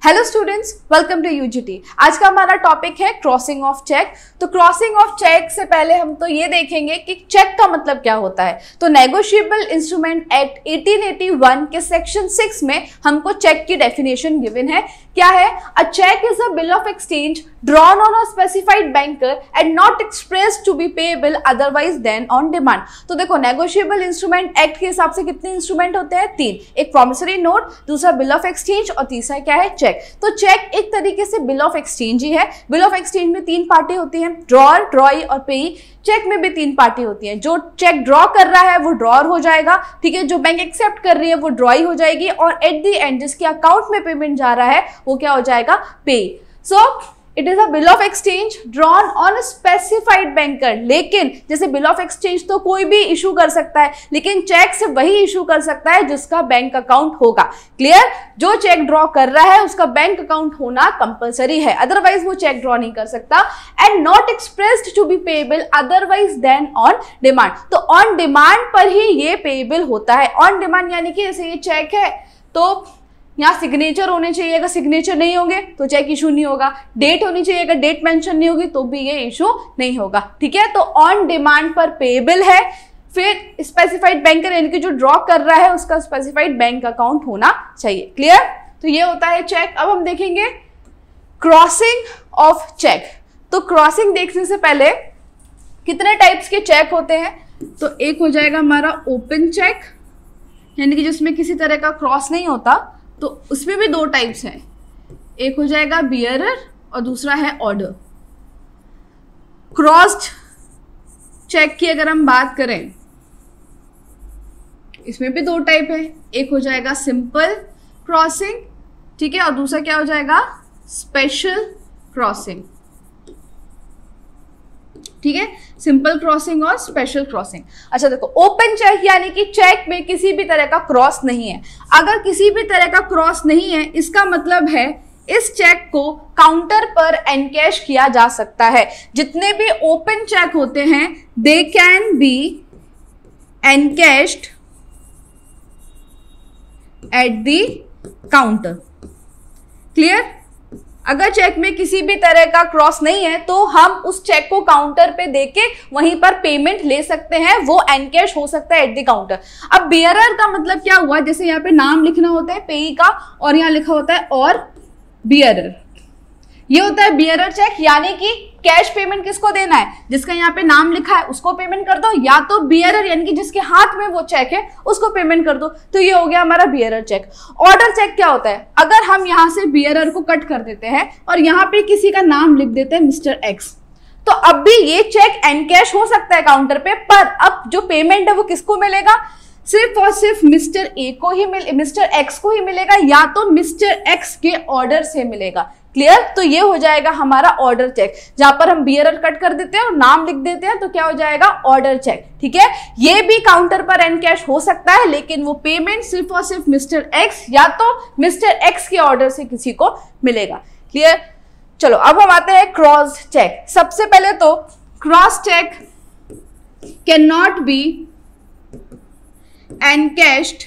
Hello students, welcome to UGT. आज का हमारा टॉपिक है क्रॉसिंग ऑफ चेक। तो क्रॉसिंग ऑफ चेक से पहले हम तो ये देखेंगे कि चेक का मतलब क्या होता है। तो नेगोशिएबल इंस्ट्रूमेंट एक्ट 1881 के सेक्शन 6 में हमको चेक की डेफिनेशन गिवन है। क्या है? A cheque is a bill of exchange drawn on a specified banker and not expressed to be payable otherwise than on demand। तो देखो, नेगोशिएबल इंस्ट्रूमेंट एक्ट के हिसाब से कितने इंस्ट्रूमेंट होते हैं? 3। एक प्रॉमिसरी नोट, दूसरा बिल ऑफ एक्सचेंज और तीसरा क्या है? चेक। तो चेक एक तरीके से बिल ऑफ एक्सचेंज ही है। बिल ऑफ एक्सचेंज में 3 पार्टी होती हैं, ड्रॉअर, ड्रॉई और पेई। चेक में भी 3 पार्टी होती है। जो चेक ड्रॉ कर रहा है वो ड्रॉअर हो जाएगा, ठीक है। जो बैंक एक्सेप्ट कर रही है वो ड्रॉई हो जाएगी और एट द एंड जिसके अकाउंट में पेमेंट जा रहा है वो क्या हो जाएगा? पेई। So it is a bill of exchange drawn on specified banker. लेकिन जैसे बिल ऑफ एक्सचेंज तो कोई भी इशू कर सकता है, लेकिन चेक से वही इशू कर सकता है जिसका बैंक अकाउंट होगा। क्लियर? जो चेक ड्रॉ कर रहा है उसका बैंक अकाउंट होना कंपलसरी है, अदरवाइज वो चेक ड्रॉ नहीं कर सकता। And not expressed to be payable otherwise than on demand. तो ऑन डिमांड पर ही ये पेएबल होता है। ऑन डिमांड यानी कि जैसे ये चेक है तो यहाँ सिग्नेचर होने चाहिए, अगर सिग्नेचर नहीं होंगे तो चेक इशू नहीं होगा। डेट होनी चाहिए, अगर डेट मेंशन नहीं होगी तो भी ये इशू नहीं होगा, ठीक है। तो ऑन डिमांड पर पेएबल है। फिर स्पेसिफाइड बैंकर यानी कि जो ड्रॉ कर रहा है उसका स्पेसिफाइड बैंक अकाउंट होना चाहिए। क्लियर? तो ये होता है चेक। अब हम देखेंगे क्रॉसिंग ऑफ चेक। तो क्रॉसिंग देखने से पहले कितने टाइप्स के चेक होते हैं? तो एक हो जाएगा हमारा ओपन चेक, यानी कि जिसमें किसी तरह का क्रॉस नहीं होता। तो उसमें भी 2 टाइप्स हैं, एक हो जाएगा बियरर और दूसरा है ऑर्डर। क्रॉस्ड चेक की अगर हम बात करें, इसमें भी 2 टाइप है, एक हो जाएगा सिंपल क्रॉसिंग, ठीक है, और दूसरा क्या हो जाएगा? स्पेशल क्रॉसिंग, ठीक है। सिंपल क्रॉसिंग और स्पेशल क्रॉसिंग। अच्छा देखो, ओपन चेक यानी कि चेक में किसी भी तरह का क्रॉस नहीं है। अगर किसी भी तरह का क्रॉस नहीं है, इसका मतलब है इस चेक को काउंटर पर एनकैश किया जा सकता है। जितने भी ओपन चेक होते हैं they can be encashed at the counter. Clear? अगर चेक में किसी भी तरह का क्रॉस नहीं है तो हम उस चेक को काउंटर पे देके वहीं पर पेमेंट ले सकते हैं, वो एनकैश हो सकता है एट द काउंटर। अब बियरर का मतलब क्या हुआ? जैसे यहाँ पे नाम लिखना होता है पेई का और यहाँ लिखा होता है और बियरर, ये होता है बियरर चेक। यानी कि कैश पेमेंट किसको देना है? जिसका यहाँ पे नाम लिखा है उसको पेमेंट कर दो, या तो बियरर यानी कि जिसके हाथ में वो चेक है उसको पेमेंट कर दो। तो ये हो गया हमारा बियरर चेक। ऑर्डर चेक क्या होता है? अगर हम यहाँ से बियरर को कट कर देते हैं और यहाँ पे किसी का नाम लिख देते हैं मिस्टर एक्स, तो अब भी ये चेक एनकैश हो सकता है काउंटर पे, पर अब जो पेमेंट है वो किसको मिलेगा? सिर्फ और सिर्फ मिस्टर ए को ही मिस्टर एक्स को ही मिलेगा, या तो मिस्टर एक्स के ऑर्डर से मिलेगा। क्लियर? तो ये हो जाएगा हमारा ऑर्डर चेक, जहां पर हम बियरर कट कर देते हैं और नाम लिख देते हैं, तो क्या हो जाएगा? ऑर्डर चेक, ठीक है। ये भी काउंटर पर एनकैश हो सकता है, लेकिन वो पेमेंट सिर्फ और सिर्फ मिस्टर एक्स या तो मिस्टर एक्स के ऑर्डर से किसी को मिलेगा। क्लियर? चलो अब हम आते हैं क्रॉस चेक। सबसे पहले तो cross cheque cannot be encashed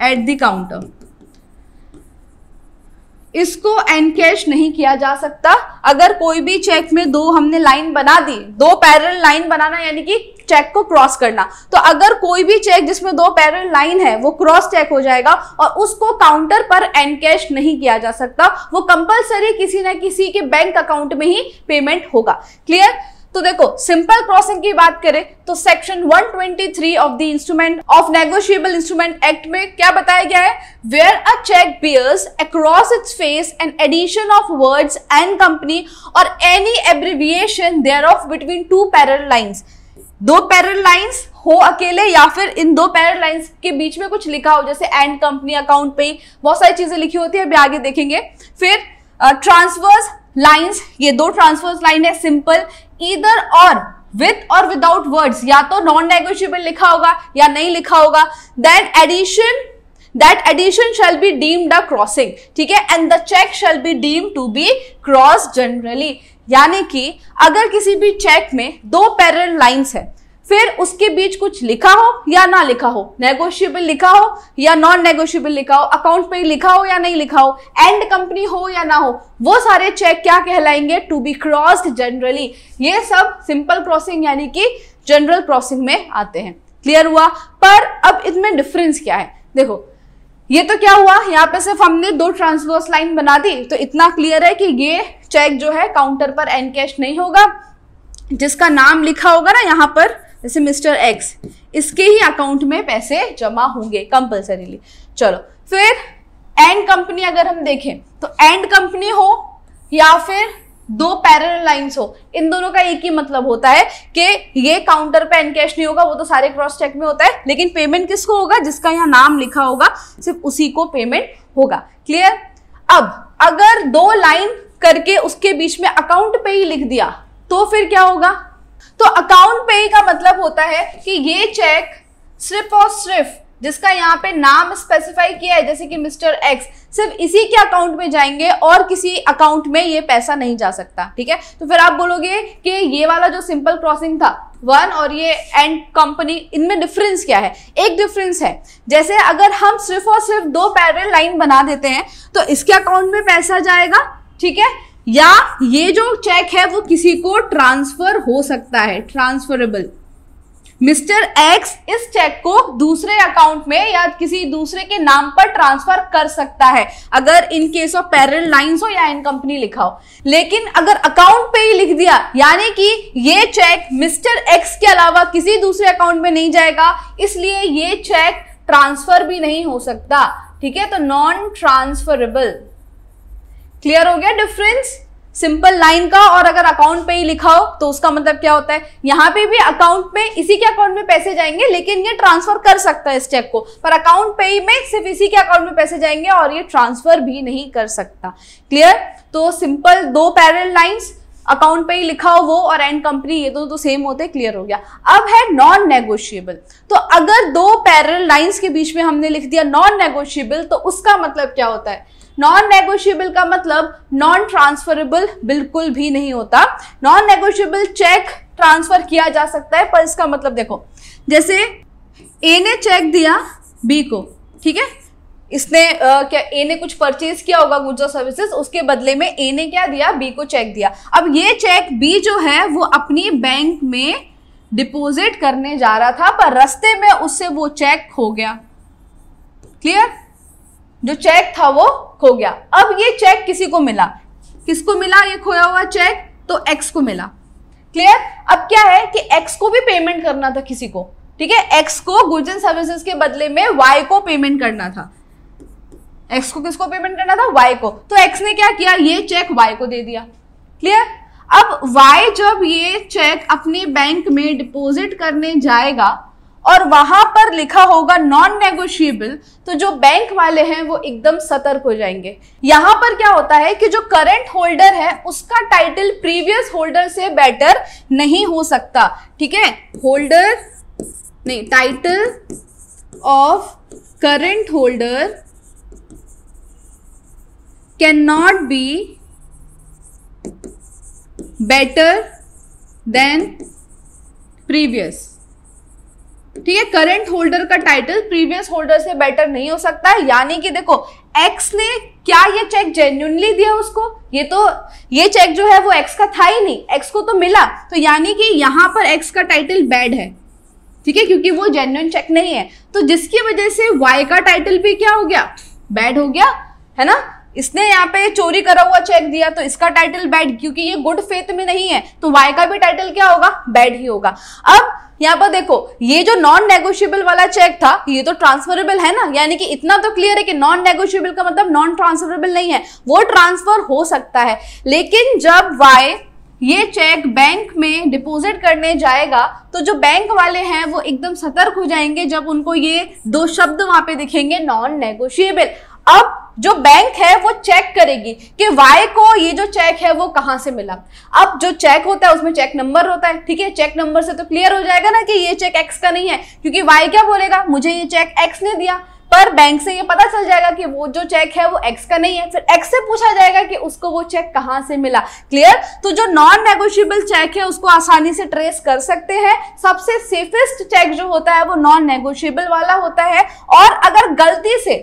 at the counter. इसको एनकैश नहीं किया जा सकता। अगर कोई भी चेक में 2 हमने लाइन बना दी, 2 पैरेलल लाइन बनाना यानी कि चेक को क्रॉस करना, तो अगर कोई भी चेक जिसमें 2 पैरेलल लाइन है वो क्रॉस चेक हो जाएगा और उसको काउंटर पर एनकैश नहीं किया जा सकता। वो कंपलसरी किसी ना किसी के बैंक अकाउंट में ही पेमेंट होगा। क्लियर? तो देखो, सिंपल क्रॉसिंग की बात करें तो section 123 of the instrument of negotiable instrument act में क्या बताया गया है? Where a cheque bears across its face an addition of words and company और any abbreviation thereof between 2 parallel lines. 2 parallel lines हो अकेले या फिर इन 2 पैरेलल लाइंस के बीच में कुछ लिखा हो, जैसे एंड कंपनी, अकाउंट पे, बहुत सारी चीजें लिखी होती है, अभी आगे देखेंगे। फिर ट्रांसवर्स लाइंस, ये 2 ट्रांसवर्स लाइन है सिंपल, ईदर और विथ और विदाउट वर्ड्स, या तो नॉन नेगोशिएबल लिखा होगा या नहीं लिखा होगा। That addition shall be deemed a crossing, ठीक है, and the cheque shall be deemed to be cross generally. यानी कि अगर किसी भी चेक में 2 पैरेलल लाइंस है, फिर उसके बीच कुछ लिखा हो या ना लिखा हो, नेगोशिएबल लिखा हो या नॉन नेगोशिएबल लिखा हो, अकाउंट पे लिखा हो या नहीं लिखा हो, एंड कंपनी हो या ना हो, वो सारे चेक क्या कहलाएंगे, टू बी क्रॉस्ड जनरली। ये सब सिंपल क्रॉसिंग यानी कि जनरल क्रॉसिंग में आते हैं। क्लियर हुआ? पर अब इसमें डिफरेंस क्या है? देखो ये तो क्या हुआ, यहाँ पे सिर्फ हमने दो ट्रांसवर्स लाइन बना दी, तो इतना क्लियर है कि ये चेक जो है काउंटर पर एन कैश नहीं होगा, जिसका नाम लिखा होगा ना यहाँ पर, जैसे मिस्टर एक्स, इसके ही अकाउंट में पैसे जमा होंगे कंपल्सरीली। चलो फिर एंड कंपनी अगर हम देखें तो एंड कंपनी हो या फिर दो पैरेलल लाइंस हो, इन दोनों का एक ही मतलब होता है कि ये काउंटर पे एन कैश नहीं होगा, वो तो सारे क्रॉस चेक में होता है, लेकिन पेमेंट किसको होगा, जिसका यहाँ नाम लिखा होगा सिर्फ उसी को पेमेंट होगा। क्लियर? अब अगर दो लाइन करके उसके बीच में अकाउंट पे ही लिख दिया तो फिर क्या होगा? तो अकाउंट पे ही का मतलब होता है कि ये चेक सिर्फ और सिर्फ जिसका यहाँ पे नाम स्पेसिफाई किया है, जैसे कि मिस्टर एक्स, सिर्फ इसी के अकाउंट में जाएंगे और किसी अकाउंट में ये पैसा नहीं जा सकता। ठीक है, तो फिर आप बोलोगे कि ये वाला जो सिंपल क्रॉसिंग था वन और ये एंड कंपनी, इनमें डिफरेंस क्या है? एक डिफरेंस है, जैसे अगर हम सिर्फ और सिर्फ दो पैरेलल लाइन बना देते हैं तो इसके अकाउंट में पैसा जाएगा, ठीक है, या ये जो चेक है वो किसी को ट्रांसफर हो सकता है, ट्रांसफरेबल। मिस्टर एक्स इस चेक को दूसरे अकाउंट में या किसी दूसरे के नाम पर ट्रांसफर कर सकता है अगर in case of parallel lines हो या इन कंपनी लिखा हो। लेकिन अगर अकाउंट पे ही लिख दिया, यानी कि ये चेक मिस्टर एक्स के अलावा किसी दूसरे अकाउंट में नहीं जाएगा, इसलिए ये चेक ट्रांसफर भी नहीं हो सकता। ठीक है, तो नॉन ट्रांसफरेबल। क्लियर हो गया डिफरेंस सिंपल लाइन का? और अगर अकाउंट पे ही लिखा हो तो उसका मतलब क्या होता है, यहां पे भी अकाउंट में इसी के अकाउंट में पैसे जाएंगे, लेकिन ये ट्रांसफर कर सकता है इस चेक को, पर अकाउंट पे ही में सिर्फ इसी के अकाउंट में पैसे जाएंगे और ये ट्रांसफर भी नहीं कर सकता। क्लियर? तो सिंपल दो पैरेलल लाइंस, अकाउंट पे ही लिखा हो वो और एंड कंपनी, ये दोनों तो सेम होते हैं। क्लियर हो गया? अब है नॉन नेगोशिएबल। तो अगर दो पैरेलल लाइंस के बीच में हमने लिख दिया नॉन नेगोशिएबल, तो उसका मतलब क्या होता है? नॉन नेगोशिएबल का मतलब नॉन ट्रांसफरेबल बिल्कुल भी नहीं होता। नॉन नेगोशिएबल चेक ट्रांसफर किया जा सकता है, पर इसका मतलब देखो, जैसे ए ने चेक दिया बी को, ठीक है, इसने क्या ए ने कुछ परचेज किया होगा गुड्स और सर्विसेज, उसके बदले में ए ने क्या दिया, बी को चेक दिया। अब ये चेक बी जो है वो अपनी बैंक में डिपॉजिट करने जा रहा था, पर रास्ते में उससे वो चेक खो गया। क्लियर? जो चेक था वो खो गया। अब ये चेक किसी को मिला, किसको मिला ये खोया हुआ चेक? तो एक्स को मिला। क्लियर? अब क्या है कि एक्स को भी पेमेंट करना था किसी को, ठीक है, एक्स को गुड्स एंड सर्विसेज के बदले में वाई को पेमेंट करना था। एक्स को किसको पेमेंट करना था? वाई को। तो एक्स ने क्या किया, ये चेक वाई को दे दिया। क्लियर? अब वाई जब ये चेक अपनी बैंक में डिपॉजिट करने जाएगा और वहां पर लिखा होगा नॉन नेगोशिएबल, तो जो बैंक वाले हैं वो एकदम सतर्क हो जाएंगे। यहां पर क्या होता है कि जो करंट होल्डर है उसका टाइटल प्रीवियस होल्डर से बेटर नहीं हो सकता। ठीक है, होल्डर नहीं, title of current holder can not be better than previous. ठीक है, करंट होल्डर का टाइटल प्रीवियस होल्डर से बेटर नहीं हो सकता है। यानी कि देखो, एक्स ने क्या ये चेक जेन्युइनली दिया उसको? ये चेक जो है वो एक्स का था ही नहीं, एक्स को तो मिला, तो यानी कि यहां पर एक्स का टाइटल बैड है। ठीक है, क्योंकि वो जेन्युइन चेक नहीं है, तो जिसकी वजह से वाई का टाइटल भी क्या हो गया, बैड हो गया, है ना। इसने यहाँ पे चोरी करा हुआ चेक दिया तो इसका टाइटल बैड, क्योंकि ये गुड फेथ में नहीं है, तो वाई का भी टाइटल क्या होगा, बैड ही होगा। अब यहाँ पर देखो, ये जो नॉन नेगोशिएबल वाला चेक था ये तो ट्रांसफरेबल है ना, यानी कि इतना तो क्लियर है कि नॉन नेगोशिएबल का मतलब नॉन ट्रांसफरेबल नहीं है, वो ट्रांसफर हो सकता है। लेकिन जब वाई ये चेक बैंक में डिपॉजिट करने जाएगा तो जो बैंक वाले हैं वो एकदम सतर्क हो जाएंगे जब उनको ये दो शब्द वहां पे दिखेंगे, नॉन नेगोशिएबल। अब जो बैंक है वो चेक करेगी कि वाई को ये जो चेक है वो कहां से मिला। अब जो चेक होता है उसमें चेक नंबर होता है, ठीक है, चेक नंबर से तो क्लियर हो जाएगा ना कि ये चेक एक्स का नहीं है, क्योंकि वाई क्या बोलेगा, मुझे ये चेक एक्स ने दिया। पर बैंक से ये पता चल जाएगा कि वो जो चेक है वो एक्स का नहीं है, फिर एक्स से पूछा जाएगा कि उसको वो चेक कहां से मिला। क्लियर? तो जो नॉन नेगोशिएबल चेक है उसको आसानी से ट्रेस कर सकते हैं। सबसे सेफेस्ट चेक जो होता है वो नॉन नेगोशिएबल वाला होता है। और अगर गलती से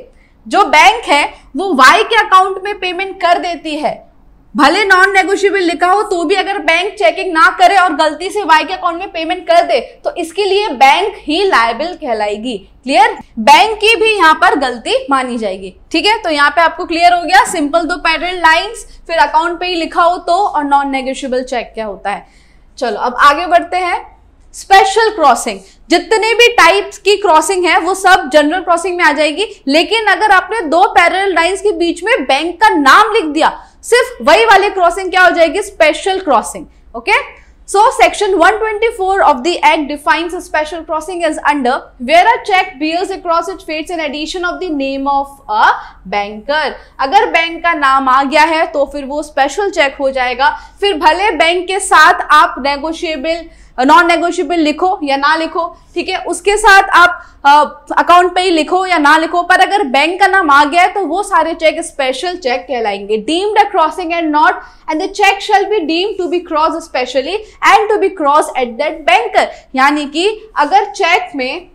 जो बैंक है वो वाई के अकाउंट में पेमेंट कर देती है, भले नॉन नेगोशिएबल लिखा हो तो भी अगर बैंक चेकिंग ना करे और गलती से वाई के अकाउंट में पेमेंट कर दे तो इसके लिए बैंक ही लायबल कहलाएगी। क्लियर? बैंक की भी यहाँ पर गलती मानी जाएगी। ठीक है, तो यहाँ पे आपको क्लियर हो गया, सिंपल 2 पैरेलल लाइंस, फिर अकाउंट पे ही लिखा हो तो, और नॉन नेगोशिएबल चेक क्या होता है। चलो अब आगे बढ़ते हैं। स्पेशल क्रॉसिंग, जितने भी टाइप्स की क्रॉसिंग है वो सब जनरल क्रॉसिंग में आ जाएगी, लेकिन अगर आपने 2 पैरेलल लाइंस के बीच में बैंक का नाम लिख दिया, सिर्फ वही वाली क्रॉसिंग क्या हो जाएगी? Special crossing. Okay, so section 124 of the act defines a special crossing as under where a check bears across its face in addition of the name of a banker। अगर बैंक का नाम आ गया है तो फिर वो स्पेशल चेक हो जाएगा। फिर भले बैंक के साथ आप नेगोशिएबल नॉन नेगोशिएबल लिखो या ना लिखो, ठीक है, उसके साथ आप अकाउंट पे ही लिखो या ना लिखो, पर अगर बैंक का नाम आ गया है तो वो सारे चेक स्पेशल चेक कहलाएंगे। Deemed a crossing and not and the cheque shall be deemed to be cross specially and to be cross at that banker. यानी कि अगर चेक में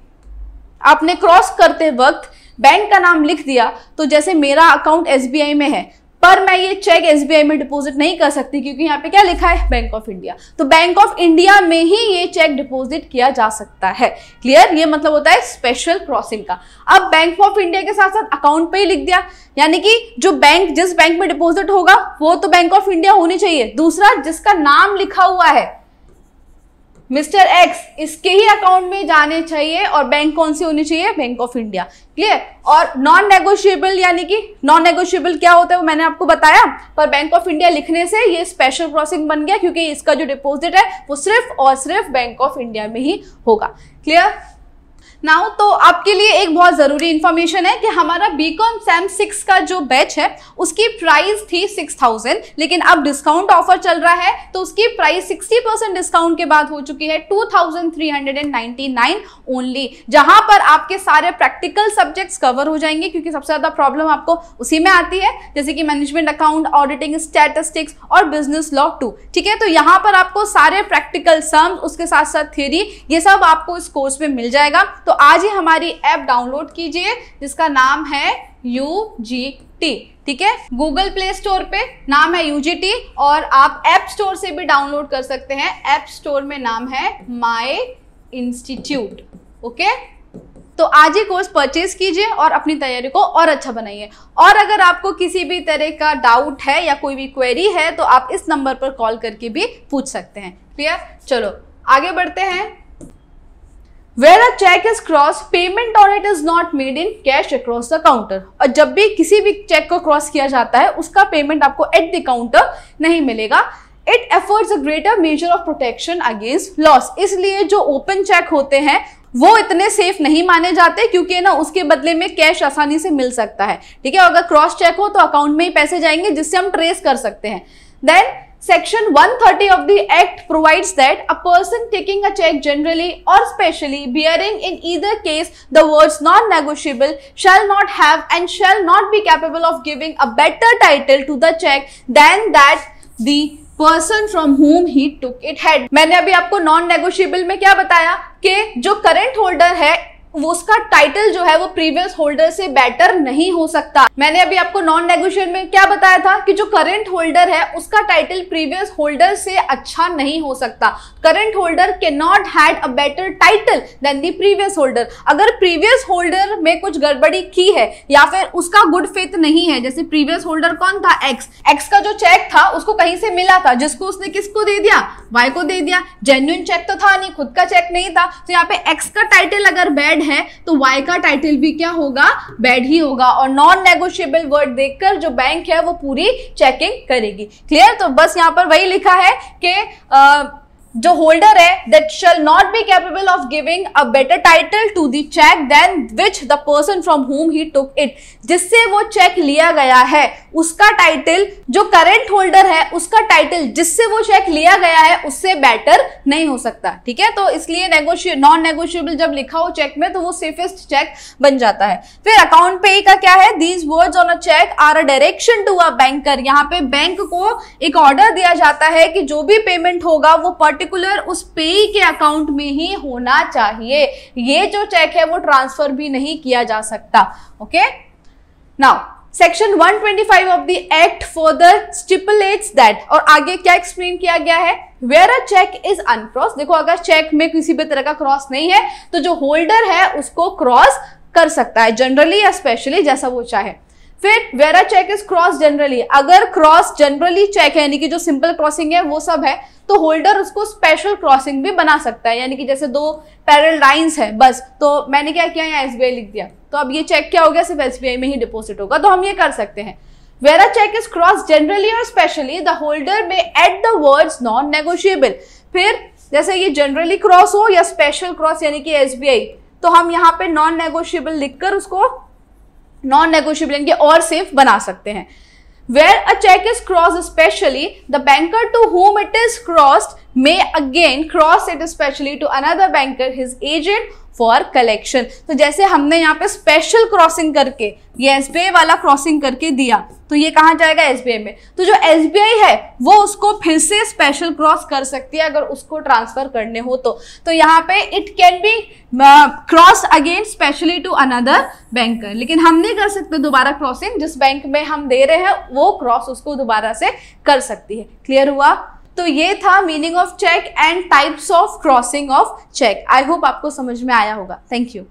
आपने क्रॉस करते वक्त बैंक का नाम लिख दिया, तो जैसे मेरा अकाउंट एसबीआई में है पर मैं ये चेक एसबीआई में डिपॉजिट नहीं कर सकती क्योंकि यहाँ पे क्या लिखा है? Bank of India. तो बैंक ऑफ इंडिया में ही ये चेक डिपॉजिट किया जा सकता है। क्लियर? ये मतलब होता है स्पेशल क्रॉसिंग का। अब बैंक ऑफ इंडिया के साथ साथ अकाउंट पे ही लिख दिया, यानी कि जो बैंक जिस बैंक में डिपॉजिट होगा वो तो बैंक ऑफ इंडिया होनी चाहिए, दूसरा जिसका नाम लिखा हुआ है मिस्टर एक्स, इसके ही अकाउंट में जाने चाहिए, और बैंक कौन सी होनी चाहिए? Bank of India. क्लियर? और नॉन नेगोशिएबल, यानी कि नॉन नेगोशिएबल क्या होता है वो मैंने आपको बताया, पर बैंक ऑफ इंडिया लिखने से ये स्पेशल क्रॉसिंग बन गया क्योंकि इसका जो डिपॉजिट है वो सिर्फ और सिर्फ बैंक ऑफ इंडिया में ही होगा। क्लियर? नाउ तो आपके लिए एक बहुत जरूरी इंफॉर्मेशन है कि हमारा बीकॉम सेम 6 का जो बैच है उसकी प्राइस थी 6000, लेकिन अब डिस्काउंट ऑफर चल रहा है तो उसकी प्राइस 60% डिस्काउंट के बाद हो चुकी है 2399 ओनली, जहां पर आपके सारे प्रैक्टिकल सब्जेक्ट्स कवर हो जाएंगे क्योंकि सबसे ज्यादा प्रॉब्लम आपको उसी में आती है, जैसे कि मैनेजमेंट अकाउंट, ऑडिटिंग, स्टैटिस्टिक्स और बिजनेस लॉ 2। ठीक है, तो यहाँ पर आपको सारे प्रैक्टिकल सम्स, उसके साथ साथ थ्योरी, ये सब आपको इस कोर्स में मिल जाएगा। तो आज ही हमारी ऐप डाउनलोड कीजिए जिसका नाम है UGT। ठीक है, गूगल प्ले स्टोर पे नाम है UGT और आप ऐप स्टोर से भी डाउनलोड कर सकते हैं। ऐप स्टोर में नाम है माई इंस्टीट्यूट। ओके, तो आज ही कोर्स परचेज कीजिए और अपनी तैयारी को और अच्छा बनाइए। और अगर आपको किसी भी तरह का डाउट है या कोई भी क्वेरी है तो आप इस नंबर पर कॉल करके भी पूछ सकते हैं। क्लियर? चलो आगे बढ़ते हैं। Where a check is crossed, payment on it is not made in cash across the counter। और जब भी किसी भी चेक को क्रॉस किया जाता है उसका पेमेंट आपको एट द काउंटर नहीं मिलेगा। It affords a greater measure of protection against loss। इसलिए जो ओपन चेक होते हैं वो इतने सेफ नहीं माने जाते क्योंकि ना उसके बदले में कैश आसानी से मिल सकता है। ठीक है, अगर क्रॉस चेक हो तो अकाउंट में ही पैसे जाएंगे जिससे हम ट्रेस कर सकते हैं। Then Section 130 of the Act provides that a person taking a check generally or specially bearing in either case the words non-negotiable shall not have and shall not be capable of giving a better title to the check than that the person from whom he took it had। मैंने अभी आपको non-negotiable में क्या बताया कि जो current holder है वो उसका टाइटल जो है वो प्रीवियस होल्डर से बेटर नहीं हो सकता। मैंने अभी आपको नॉन नेगोशिएबल में क्या बताया था कि जो करंट होल्डर है उसका टाइटल प्रीवियस होल्डर से अच्छा नहीं हो सकता। Current holder can not had a better title than the previous holder. अगर प्रीवियस होल्डर में कुछ गड़बड़ी की है या फिर उसका गुड फेथ नहीं है, जैसे प्रीवियस होल्डर कौन था? एक्स का जो चेक था उसको कहीं से मिला था जिसको उसने किसको दे दिया? वाई को दे दिया। जेन्युइन चेक तो था नहीं, खुद का चेक नहीं था, तो यहाँ पे एक्स का टाइटल अगर बैड है तो वाई का टाइटल भी क्या होगा? बैड ही होगा। और नॉन नेगोशिएबल वर्ड देखकर जो बैंक है वो पूरी चेकिंग करेगी। क्लियर? तो बस यहाँ पर वही लिखा है कि जो होल्डर है that shall not be capable of giving a better title to the check than which the person from whom he took it, जिससे वो चेक लिया गया है उसका टाइटल, जो करेंट होल्डर है उसका टाइटल जिससे वो चेक लिया गया है उससे बेटर नहीं हो सकता, ठीक है। तो इसलिए नॉन नेगोशिएबल जब लिखा हो चेक में तो वो सेफेस्ट चेक बन जाता है। फिर अकाउंट पेई का क्या है, these words on a cheque are a direction to a banker. यहाँ पे बैंक को एक ऑर्डर दिया जाता है कि जो भी पेमेंट होगा वो पर्टिकुलर उस पेई के अकाउंट में ही होना चाहिए। ये जो चेक है वो ट्रांसफर भी नहीं किया जा सकता। Okay, now section 125 of the act further stipulates that, और आगे क्या एक्सप्लेन किया गया है, where a cheque is uncross. देखो अगर चेक में किसी भी तरह का क्रॉस नहीं है तो जो होल्डर है उसको क्रॉस कर सकता है, जनरली या स्पेशली जैसा वो चाहे। फिर where a cheque is cross generally, अगर क्रॉस जनरली चेक है यानी कि जो सिंपल क्रॉसिंग है वो सब है तो होल्डर उसको स्पेशल क्रॉसिंग भी बना सकता है, यानी कि जैसे दो पैरेलल लाइंस है बस, तो मैंने क्या किया यहाँ एसबीआई लिख दिया तो अब ये चेक क्या हो गया, सिर्फ एसबीआई में ही डिपॉजिट होगा, तो हम ये कर सकते हैं। Where a check is crossed generally or specially, the holder may add the words non-negotiable। फिर जैसे ये जनरली क्रॉस हो या स्पेशल क्रॉस यानी कि एसबीआई, तो हम यहाँ पे नॉन नेगोशिएबल लिखकर उसको नॉन नेगोशिएबल यानी कि और सेफ बना सकते हैं। Where a check is crossed specially, the banker to whom it is crossed may again cross it specially to another banker, his agent for collection. तो जैसे हमने यहाँ पे स्पेशल क्रॉसिंग करके ये एसबीआई वाला क्रॉसिंग करके दिया तो ये कहाँ जाएगा, एसबीआई में, तो जो एसबीआई है वो उसको फिर से स्पेशल क्रॉस कर सकती है अगर उसको ट्रांसफर करने हो तो यहाँ पे it can be cross again specially to another banker, लेकिन हम नहीं कर सकते दोबारा क्रॉसिंग, जिस बैंक में हम दे रहे हैं वो क्रॉस उसको दोबारा से कर सकती है। क्लियर हुआ? तो ये था meaning of cheque and types of crossing of cheque. I hope आपको समझ में आया होगा। Thank you.